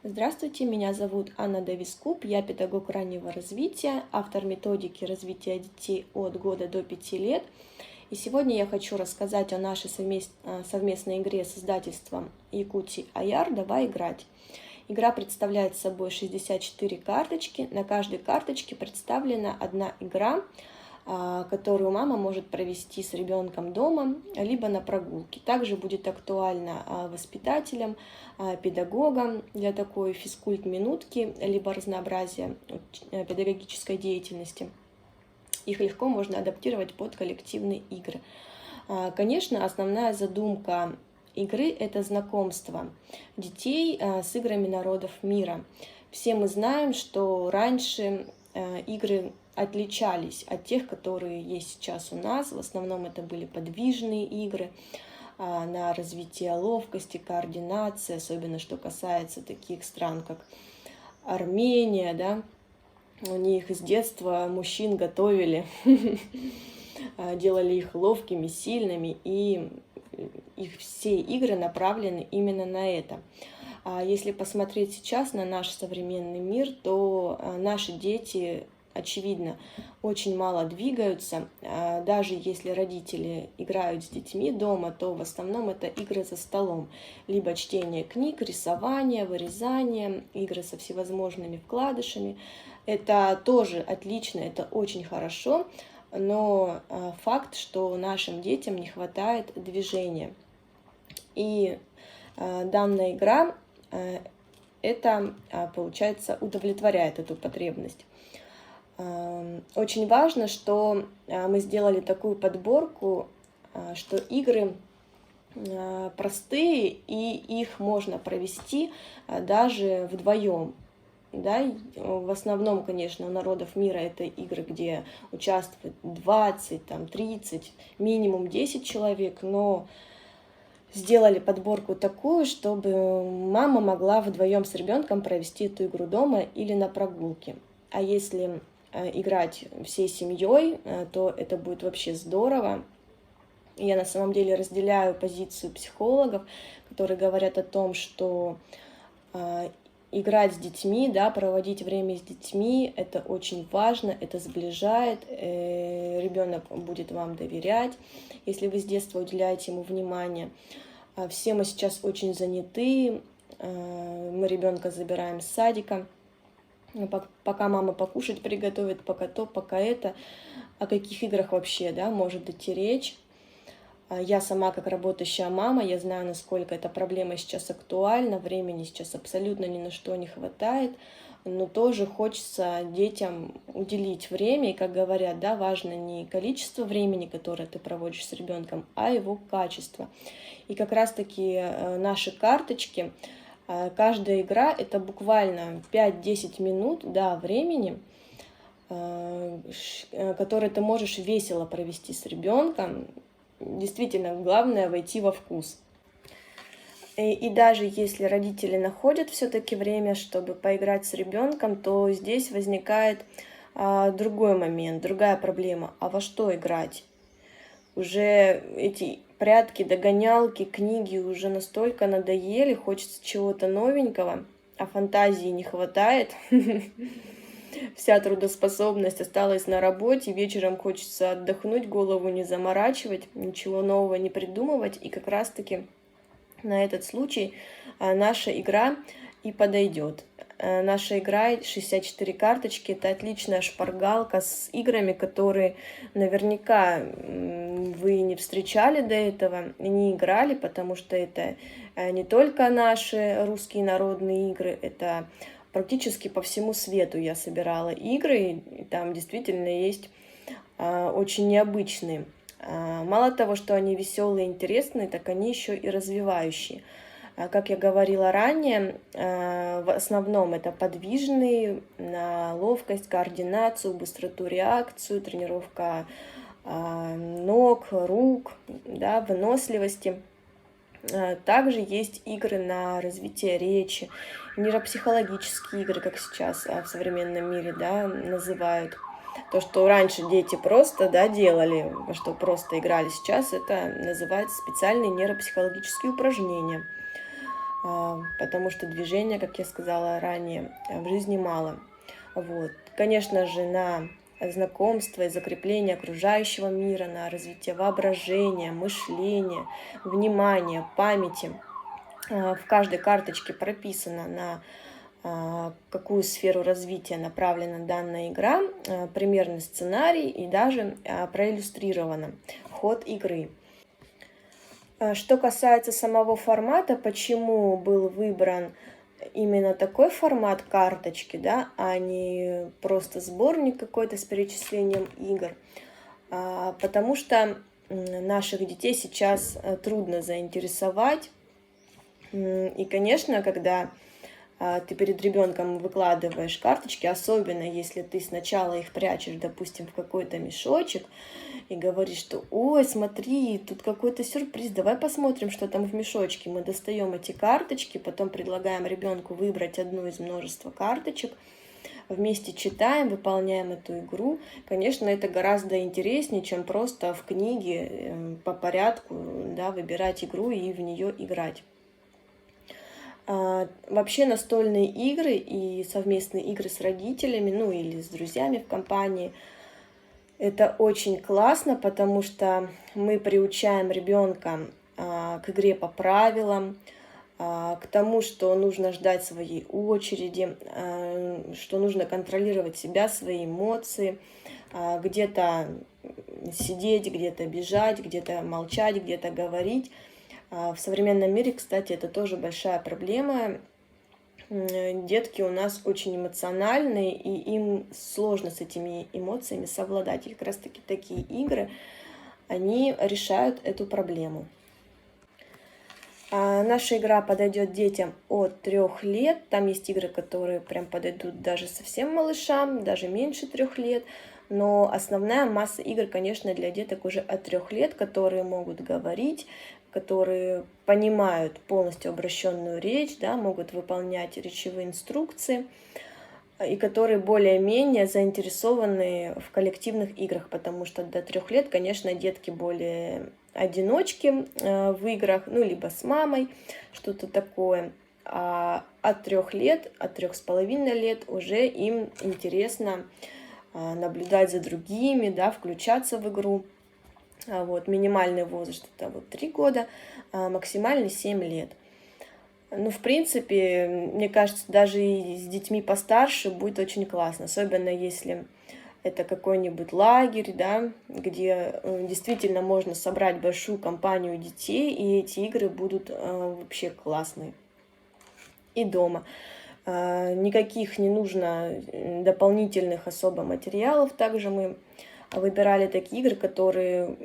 Здравствуйте, меня зовут Анна Давискуп, я педагог раннего развития, автор методики развития детей от года до 5 лет. И сегодня я хочу рассказать о нашей совместной игре с издательством Якутии Аяр «Давай играть». Игра представляет собой 64 карточки. На каждой карточке представлена одна игра, которую мама может провести с ребенком дома, либо на прогулке. Также будет актуально воспитателям, педагогам для такой физкульт-минутки, либо разнообразия педагогической деятельности. Их легко можно адаптировать под коллективные игры. Конечно, основная задумка игры – это знакомство детей с играми народов мира. Все мы знаем, что раньше игры отличались от тех, которые есть сейчас у нас. В основном это были подвижные игры на развитие ловкости, координации, особенно что касается таких стран, как Армения, да. У них с детства мужчин готовили, делали их ловкими, сильными, и их все игры направлены именно на это. Если посмотреть сейчас на наш современный мир, то наши дети, очевидно, очень мало двигаются. Даже если родители играют с детьми дома, то в основном это игры за столом. Либо чтение книг, рисование, вырезание, игры со всевозможными вкладышами. Это тоже отлично, это очень хорошо, но факт, что нашим детям не хватает движения. И данная игра, это, получается, удовлетворяет эту потребность. Очень важно, что мы сделали такую подборку, что игры простые, и их можно провести даже вдвоем. Да, в основном, конечно, у народов мира это игры, где участвует 20, 30, минимум 10 человек, но сделали подборку такую, чтобы мама могла вдвоем с ребенком провести эту игру дома или на прогулке. А если играть всей семьей, то это будет вообще здорово. Я на самом деле разделяю позицию психологов, которые говорят о том, что играть с детьми, да, проводить время с детьми, это очень важно, это сближает, ребенок будет вам доверять, если вы с детства уделяете ему внимание. Все мы сейчас очень заняты, мы ребенка забираем с садика, пока мама покушать приготовит, пока то, пока это, о каких играх вообще, да, может идти речь. Я сама, как работающая мама, я знаю, насколько эта проблема сейчас актуальна, времени сейчас абсолютно ни на что не хватает, но тоже хочется детям уделить время, и, как говорят, да, важно не количество времени, которое ты проводишь с ребенком, а его качество. И как раз-таки наши карточки, каждая игра — это буквально 5-10 минут, да, времени, которое ты можешь весело провести с ребенком. Действительно, главное — войти во вкус. И даже если родители находят все-таки время, чтобы поиграть с ребенком, то здесь возникает другой момент, другая проблема. А во что играть? Уже эти прятки, догонялки, книги уже настолько надоели, хочется чего-то новенького, а фантазии не хватает. Вся трудоспособность осталась на работе, вечером хочется отдохнуть, голову не заморачивать, ничего нового не придумывать. И как раз-таки на этот случай наша игра и подойдет. Наша игра 64 карточки — это отличная шпаргалка с играми, которые наверняка вы не встречали до этого, не играли, потому что это не только наши русские народные игры, это практически по всему свету я собирала игры, и там действительно есть очень необычные. Мало того, что они веселые и интересные, так они еще и развивающие. Как я говорила ранее, в основном это подвижные, на ловкость, координацию, быстроту, реакцию, тренировка ног, рук, да, выносливости. Также есть игры на развитие речи, нейропсихологические игры, как сейчас в современном мире, да, называют. То, что раньше дети просто, да, делали, во что просто играли, сейчас это называется специальные нейропсихологические упражнения. потому что движения, как я сказала ранее, в жизни мало. Вот. Конечно же, на знакомство и закрепление окружающего мира, на развитие воображения, мышления, внимания, памяти. В каждой карточке прописано, на какую сферу развития направлена данная игра, примерный сценарий и даже проиллюстрировано ход игры. Что касается самого формата, почему был выбран именно такой формат карточки, да, а не просто сборник какой-то с перечислением игр, потому что наших детей сейчас трудно заинтересовать. И, конечно, когда ты перед ребенком выкладываешь карточки, особенно если ты сначала их прячешь, допустим, в какой-то мешочек, и говоришь, что ой, смотри, тут какой-то сюрприз, давай посмотрим, что там в мешочке. Мы достаем эти карточки, потом предлагаем ребенку выбрать одну из множества карточек, вместе читаем, выполняем эту игру. Конечно, это гораздо интереснее, чем просто в книге по порядку, да, выбирать игру и в нее играть. Вообще настольные игры и совместные игры с родителями, ну или с друзьями в компании, это очень классно, потому что мы приучаем ребенка к игре по правилам, к тому, что нужно ждать своей очереди, что нужно контролировать себя, свои эмоции, где-то сидеть, где-то бежать, где-то молчать, где-то говорить. В современном мире, кстати, это тоже большая проблема. Детки у нас очень эмоциональные, и им сложно с этими эмоциями совладать. И как раз-таки такие игры, они решают эту проблему. Наша игра подойдет детям от 3 лет. Там есть игры, которые прям подойдут даже совсем малышам, даже меньше 3 лет. Но основная масса игр, конечно, для деток уже от 3 лет, которые могут говорить, которые понимают полностью обращенную речь, да, могут выполнять речевые инструкции, и которые более-менее заинтересованы в коллективных играх, потому что до 3 лет, конечно, детки более одиночки в играх, ну, либо с мамой, что-то такое. А от 3 лет, от 3,5 лет уже им интересно наблюдать за другими, да, включаться в игру. Вот, минимальный возраст это вот 3 года, максимальный 7 лет. Ну, в принципе, мне кажется, даже и с детьми постарше будет очень классно, особенно если это какой-нибудь лагерь, да, где действительно можно собрать большую компанию детей, и эти игры будут вообще классные. И дома. Никаких не нужно дополнительных особо материалов. Также мы выбирали такие игры, которые,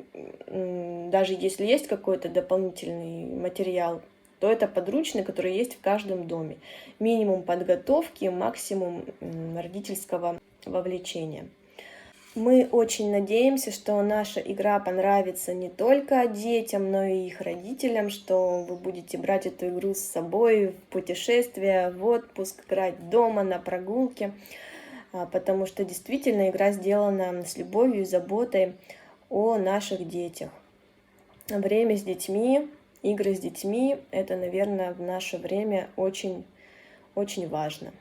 даже если есть какой-то дополнительный материал, то это подручные, которые есть в каждом доме. Минимум подготовки, максимум родительского вовлечения. Мы очень надеемся, что наша игра понравится не только детям, но и их родителям, что вы будете брать эту игру с собой в путешествие, в отпуск, играть дома, на прогулке, потому что действительно игра сделана с любовью и заботой о наших детях. Время с детьми, игры с детьми – это, наверное, в наше время очень, очень важно.